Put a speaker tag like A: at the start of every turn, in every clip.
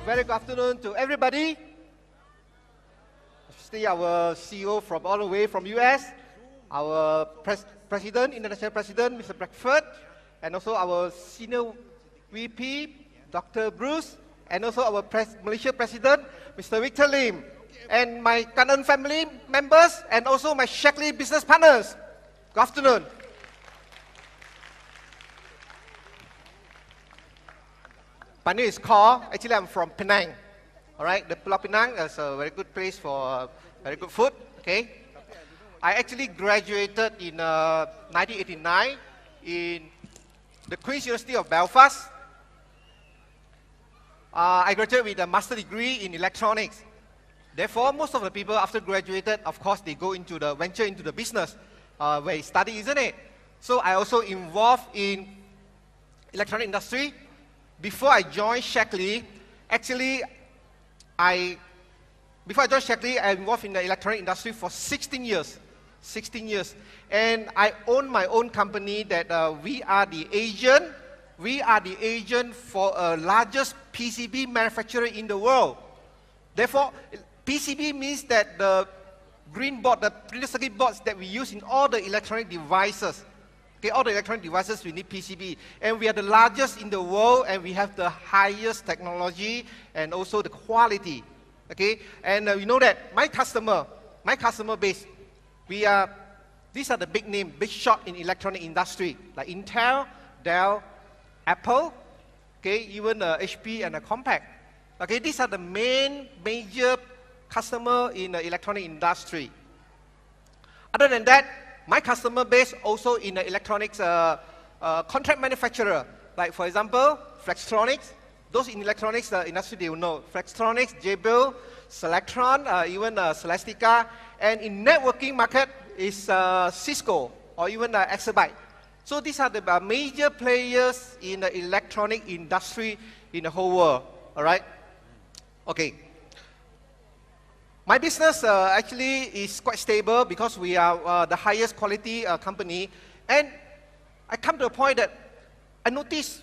A: Very good afternoon to everybody. Especially our CEO from all the way from US, our President, International President, Mr. Bradford, and also our Senior VP, Dr. Bruce, and also our Malaysia President, Mr. Victor Lim, and my Kanan family members, and also my Shaklee business partners. Good afternoon. My name is Khor. Actually, I'm from Penang. All right, the Pulau Penang is a very good place for very good food. Okay, I actually graduated in 1989 in the Queen's University of Belfast. I graduated with a master's degree in electronics. Therefore, most of the people after graduated, of course, they go into the venture into the business where they study, isn't it? So I also involved in electronic industry. Before I joined Shaklee, actually, before I joined Shaklee, I involved in the electronic industry for 16 years. 16 years. And I own my own company that we are the agent. We are the agent for the largest PCB manufacturer in the world. Therefore, PCB means that the green board, the printed circuit boards that we use in all the electronic devices. Okay, all the electronic devices, we need PCB. And we are the largest in the world, and we have the highest technology and also the quality. Okay, and you know that my customer base, these are the big name, big shot in electronic industry, like Intel, Dell, Apple, okay, even HP and Compaq. Okay, these are the major customer in the electronic industry. Other than that, my customer base also in the electronics contract manufacturer, like for example, Flextronics. Those in electronics industry, they will know. Flextronics, Jabil, Selectron, even Celestica. And in networking market is Cisco or even Exabyte. So these are the major players in the electronic industry in the whole world, all right? Okay. My business actually is quite stable because we are the highest quality company. And I come to a point that I notice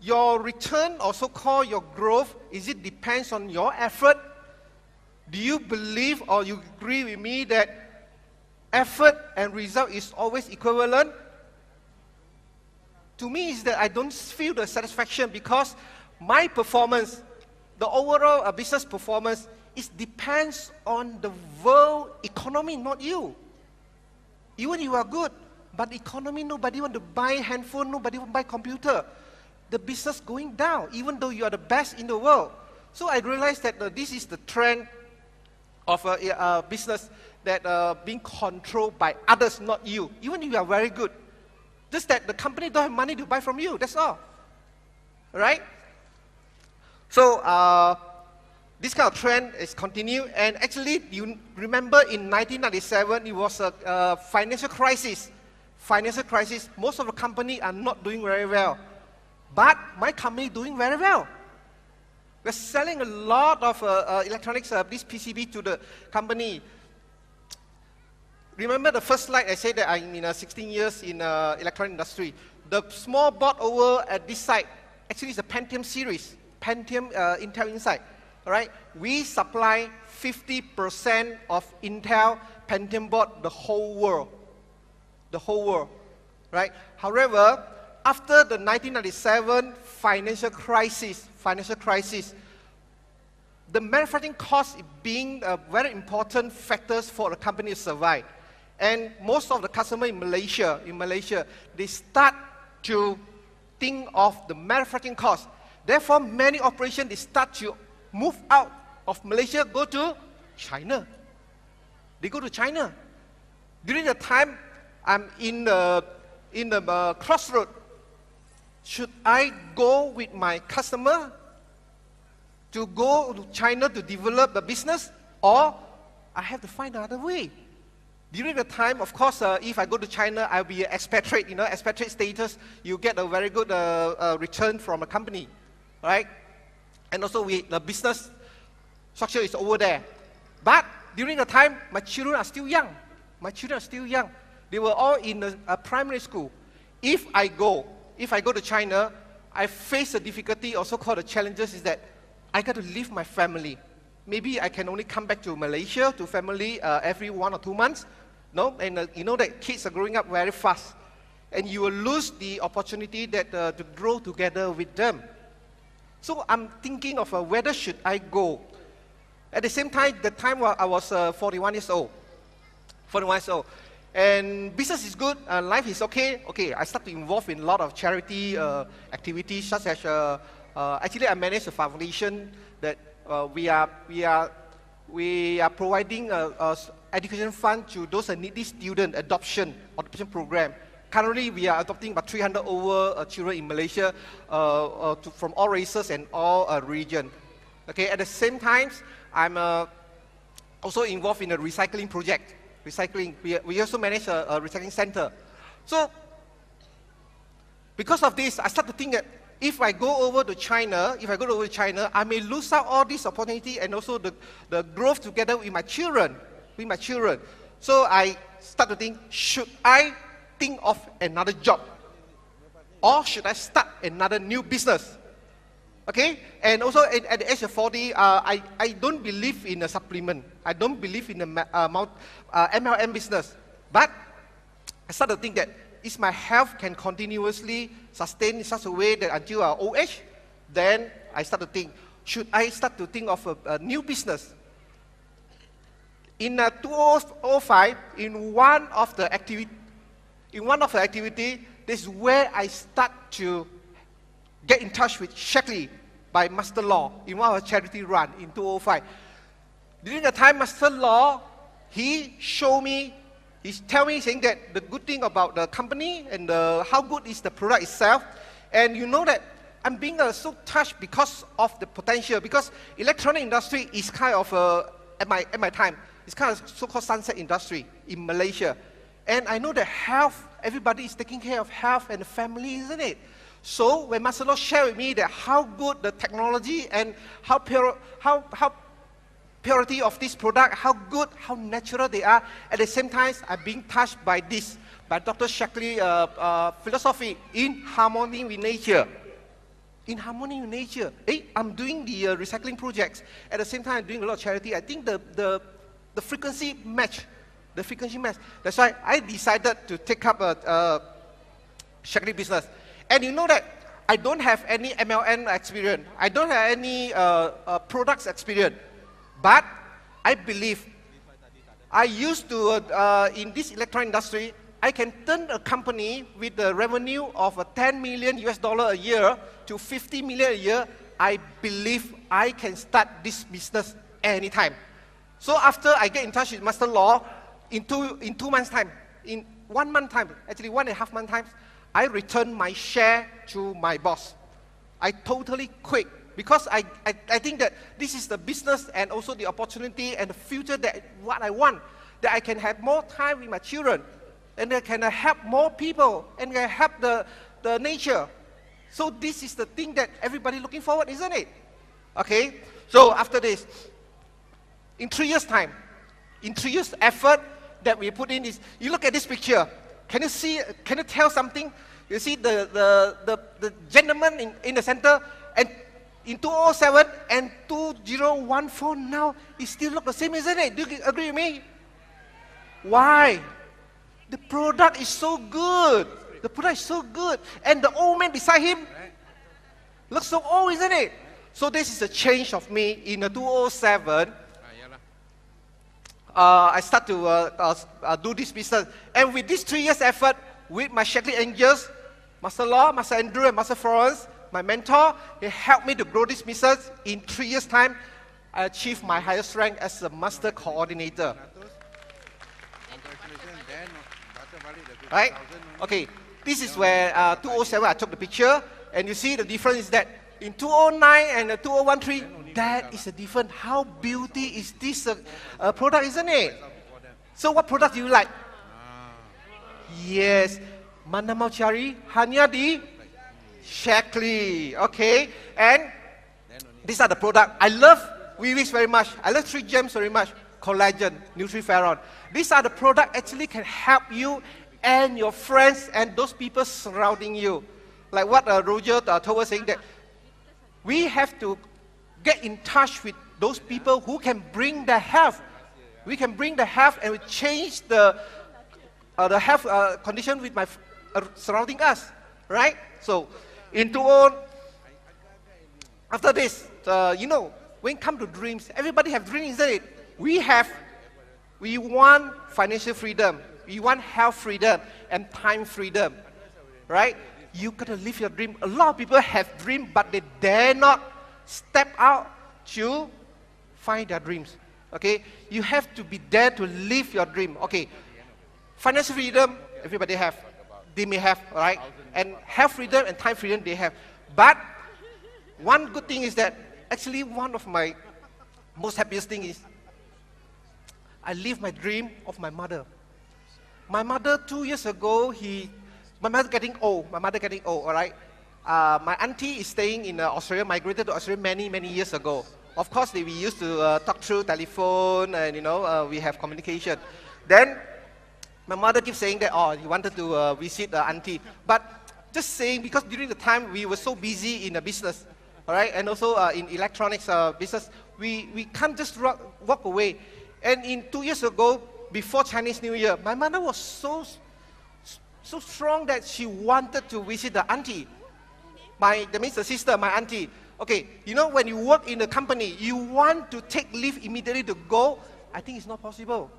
A: your return or so-called your growth, it depends on your effort? Do you believe or you agree with me that effort and result is always equivalent? To me, is that I don't feel the satisfaction because my performance, the overall business performance, it depends on the world economy, not you. Even you are good, but economy, nobody want to buy handphone, nobody want to buy computer. The business going down, even though you are the best in the world. So I realized that this is the trend of a business that being controlled by others, not you. Even if you are very good. Just that the company don't have money to buy from you, that's all. Right? So this kind of trend is continued, and actually you remember in 1997 it was a financial crisis. Financial crisis, most of the companies are not doing very well. But my company doing very well. We're selling a lot of electronics, this PCB to the company. Remember the first slide I said that I'm in 16 years in electronic industry. The small board over at this side, actually is a Pentium series, Pentium Intel inside. All right, we supply 50% of Intel Pentium board the whole world. The whole world, right? However, after the 1997 financial crisis, the manufacturing cost being a very important factors for the company to survive. And most of the customers in Malaysia, they start to think of the manufacturing cost. Therefore, many operations, they start to move out of Malaysia, go to China. They go to China. During the time I'm in the crossroad, should I go with my customer to go to China to develop the business, or I have to find another way? During the time, of course, if I go to China, I'll be an expatriate, expatriate status, you get a very good return from a company, right? And also the business structure is over there. But during the time, my children are still young. They were all in a primary school. If I go to China, I face the difficulty, also called the challenges, is that I got to leave my family. Maybe I can only come back to Malaysia, to family, every 1 or 2 months. No? And you know that kids are growing up very fast. And you will lose the opportunity that, to grow together with them. So I'm thinking of whether should I go. At the same time, the time I was 41 years old. 41 years old. And business is good, life is okay. Okay, I start to involve in a lot of charity activities, such as, actually I manage a foundation that we are providing education fund to those needy student adoption program. Currently, we are adopting about 300 over children in Malaysia from all races and all regions. Okay, at the same time, I'm also involved in a recycling project. Recycling, we also manage a recycling center. So, because of this, I start to think that if I go over to China, I may lose out all this opportunity and also the growth together with my children. So I start to think, should I think of another job? Or should I start another new business? Okay? And also at the age of 40, I don't believe in a supplement. I don't believe in the MLM business. But I start to think that if my health can continuously sustain in such a way that until our old age, then I start to think, should I start to think of a new business? In 2005, in one of the activity, this is where I start to get in touch with Shaklee by Master Law in one of our charity run in 2005. During the time, Master Law, he showed me, he's telling me, saying that the good thing about the company and how good is the product itself. And you know that I'm being so touched because of the potential, because electronic industry is kind of, at my time, it's kind of so-called sunset industry in Malaysia. And I know that health, everybody is taking care of health and the family, isn't it? So when Master Law shared with me that how good the technology and how purity of this product, how good, how natural they are, at the same time, I'm being touched by this, by Dr. Shaklee philosophy, in harmony with nature. In harmony with nature. I'm doing the recycling projects. At the same time, I'm doing a lot of charity. I think the frequency match. The frequency match. That's why I decided to take up a Shaklee business. And you know that I don't have any MLM experience. I don't have any products experience. But I believe I used to, in this electronic industry, I can turn a company with the revenue of $10 million a year to 50 million a year. I believe I can start this business anytime. So after I get in touch with Master Law, in 2 months' time, in 1 month time, actually 1.5 months' time, I returned my share to my boss. I totally quit because I think that this is the business and also the opportunity and the future that what I want, that I can have more time with my children and I can help more people and I help the nature. So this is the thing that everybody looking forward, isn't it? Okay, so after this, in 3 years' time, in 3 years' effort that we put in is, you look at this picture, can you see, can you tell something? You see the gentleman in the center, and in 2007 and 2014 now, it still look the same, isn't it? Do you agree with me? Why? The product is so good. The product is so good. And the old man beside him looks so old, isn't it? So this is a change of me. In 2007, I start to do this business. And with this 3 years effort, with my Shaklee Angels, Master Law, Master Andrew, and Master Florence, my mentor, they helped me to grow this business. In 3 years' time, I achieved my highest rank as a Master Coordinator. Right? Okay, this is where 2007 I took the picture, and you see the difference is that in 2009 and 2013, that is a different. How beauty is this product, isn't it? So what product do you like? Yes, mana mau cari hanya di Shaklee. Okay, and these are the product. I love Vivis very much. I love 3 gems very much. Collagen, Nutriferon. These are the product actually can help you and your friends and those people surrounding you. Like what Roger told us, saying that we have to get in touch with those people who can bring the health. We can bring the health and we change the health condition with surrounding us, right? So, after this, when it comes to dreams, everybody have dreams, isn't it? We want financial freedom, we want health freedom, and time freedom, right? You gotta live your dream. A lot of people have dreams, but they dare not step out to find their dreams. Okay, you have to be there to live your dream. Okay, financial freedom, everybody have. They may have, all right? And health freedom and time freedom, they have. But one good thing is that, actually one of my most happiest thing is, I live my dream of my mother. My mother, 2 years ago, my mother getting old, all right? My auntie is staying in Australia, migrated to Australia many years ago. Of course, we used to talk through telephone and, we have communication. Then, my mother keeps saying that, he wanted to visit the auntie. But just saying, because during the time we were so busy in the business, all right, and also in electronics business, we can't just walk away. And 2 years ago, before Chinese New Year, my mother was so strong that she wanted to visit the auntie. That means the sister, my auntie. Okay, when you work in a company, you want to take leave immediately to go, I think it's not possible.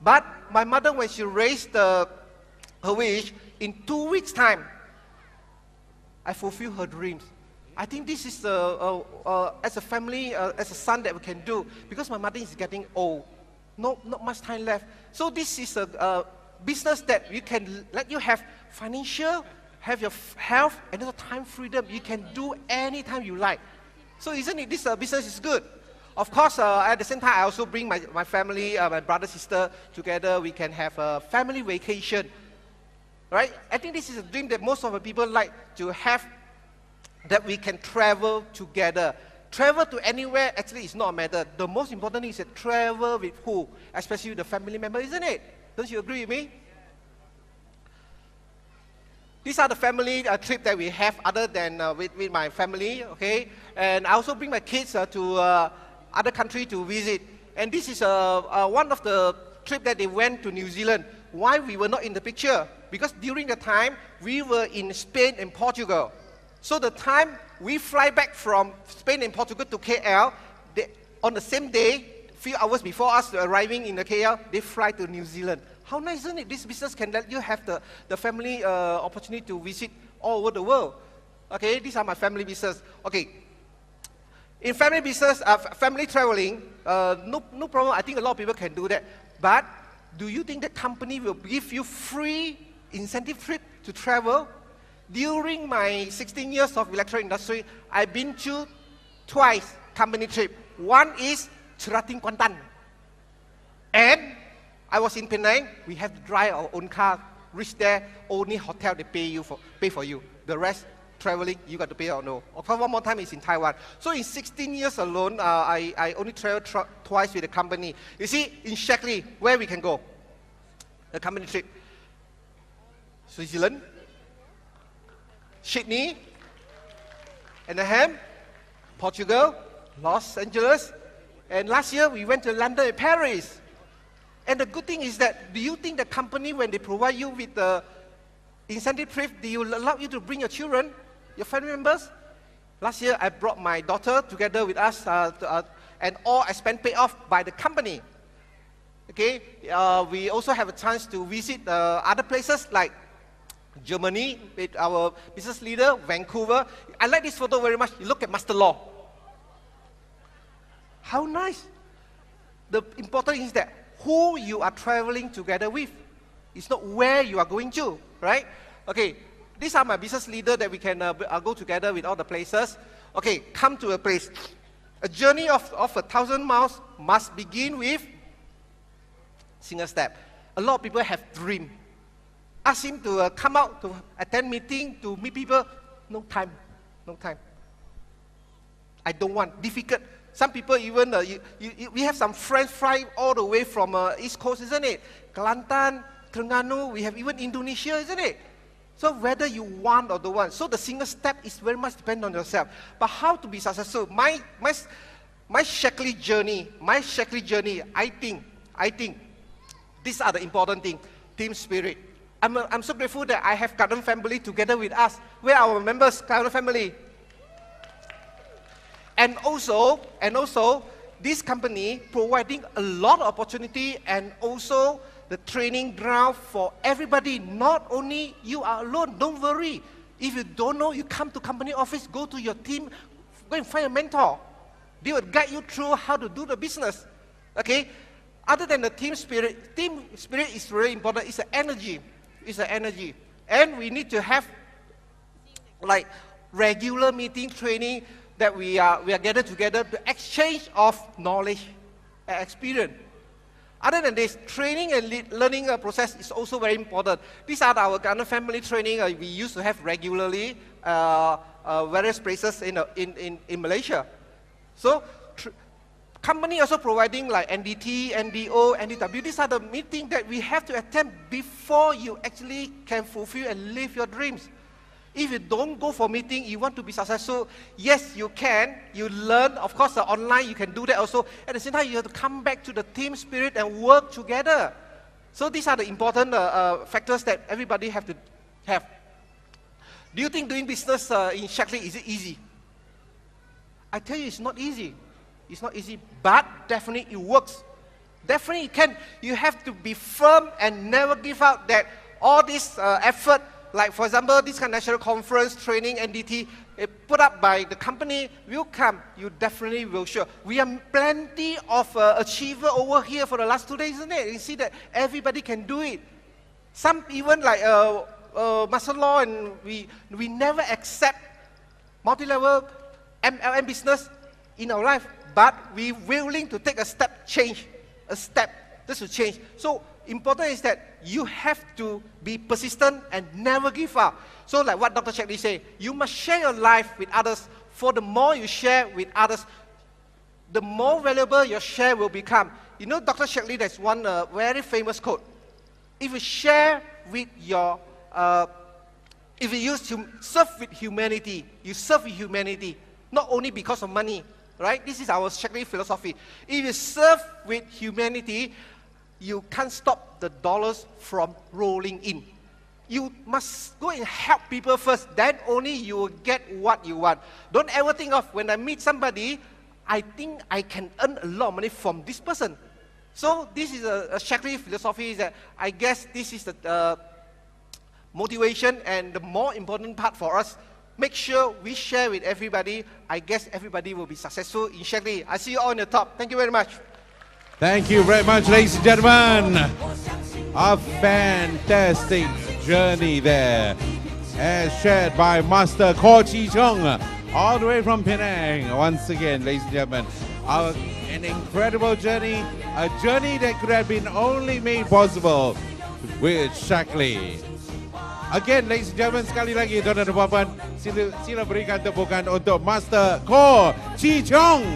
A: But my mother, when she raised her wish, in 2 weeks' time, I fulfilled her dreams. I think this is, as a family, as a son, that we can do, because my mother is getting old. Not much time left. So this is a business that you can let you have financial, have your health, and also time freedom. You can do anytime you like. So isn't it, this business is good? Of course, at the same time, I also bring my family, my brother, sister together. We can have a family vacation, right? I think this is a dream that most of the people like to have, that we can travel together. Travel to anywhere, actually, is not a matter. The most important thing is that travel with who? Especially with the family member, isn't it? Don't you agree with me? These are the family trip that we have other than with my family, okay? And I also bring my kids to other country to visit. And this is one of the trip that they went to New Zealand. Why we were not in the picture? Because during the time, we were in Spain and Portugal. So the time we fly back from Spain and Portugal to KL, on the same day, a few hours before us arriving in the KL, they fly to New Zealand. How nice, isn't it? This business can let you have the family opportunity to visit all over the world. Okay, these are my family business. Okay, in family business, family traveling, no problem. I think a lot of people can do that. But do you think the company will give you free incentive trip to travel? During my 16 years of electronic industry, I've been to twice company trip. One is Cherating Kuantan. And I was in Penang. We have to drive our own car. Reach there, only hotel they pay for you. The rest, traveling, you got to pay or no. Of course, one more time is in Taiwan. So in 16 years alone, I only traveled twice with the company. You see, in Shaklee, where we can go? The company trip. Switzerland, Sydney, Anaheim, Portugal, Los Angeles, and last year we went to London and Paris. And the good thing is that, do you think the company, when they provide you with the incentive trip, they will allow you to bring your children, your family members? Last year I brought my daughter together with us, and all expense paid off by the company. Okay, we also have a chance to visit other places like Germany with our business leader, Vancouver. I like this photo very much. You look at Master Law. How nice. The important thing is that who you are traveling together with. It's not where you are going to, right? Okay, these are my business leader that we can go together with all the places. Okay, come to a place. A journey of 1,000 miles must begin with single step. A lot of people have dream. Ask him to come out to attend meeting, to meet people. No time, no time. I don't want, difficult. Some people even, we have some friends fly all the way from East Coast, isn't it? Kelantan, Terengganu, we have even Indonesia, isn't it? So whether you want or don't want, so the single step is very much depend on yourself. But how to be successful? My Shaklee journey, I think these are the important things. Team spirit. I'm so grateful that I have Garden family together with us. Where are our members, Garden family? And also, this company providing a lot of opportunity and also the training ground for everybody. Not only you are alone, don't worry. If you don't know, you come to company office, go to your team, go and find a mentor. They will guide you through how to do the business. Okay? Other than the team spirit is really important. It's an energy. It's an energy. And we need to have like regular meeting, training, that we are gathered together to exchange of knowledge and experience. Other than this, training and learning process is also very important. These are our Garden family training we used to have regularly various places in Malaysia. So company also providing like NDT, NDO, NDW. These are the meetings that we have to attend before you actually can fulfill and live your dreams. If you don't go for meeting, you want to be successful, yes, you can. You learn, of course, online, you can do that also. At the same time, you have to come back to the team spirit and work together. So these are the important factors that everybody have to have. Do you think doing business in Shaklee, is it easy? I tell you, it's not easy. It's not easy, but definitely it works. Definitely it can. You have to be firm and never give up that all this effort. Like for example, this kind of national conference, training, NDT, put up by the company will come. You definitely will sure. We have plenty of achiever over here for the last 2 days, isn't it? You see that everybody can do it. Some even like master law, and we never accept multi-level MLM business in our life, but we willing to take a step change, just to change. So important is that you have to be persistent and never give up. So like what Dr. Shaklee said, you must share your life with others. For the more you share with others, the more valuable your share will become. You know, Dr. Shaklee, there's one very famous quote. If you share with your, if you serve with humanity, you serve with humanity, not only because of money, right? This is our Shaklee philosophy. If you serve with humanity, you can't stop the dollars from rolling in. You must go and help people first, then only you will get what you want. Don't ever think of, when I meet somebody, I think I can earn a lot of money from this person. So this is a Shaklee philosophy, that I guess this is the motivation and the more important part for us. Make sure we share with everybody. I guess everybody will be successful in Shaklee. I see you all on the top. Thank you very much.
B: Thank you very much, ladies and gentlemen. A fantastic journey there, as shared by Master Khor Chong, all the way from Penang. Once again, ladies and gentlemen, an incredible journey, a journey that could have been only made possible with Shaklee. Again, ladies and gentlemen, sekali lagi, tuan dan puan, sila berikan tepukan untuk Master Khor Chong.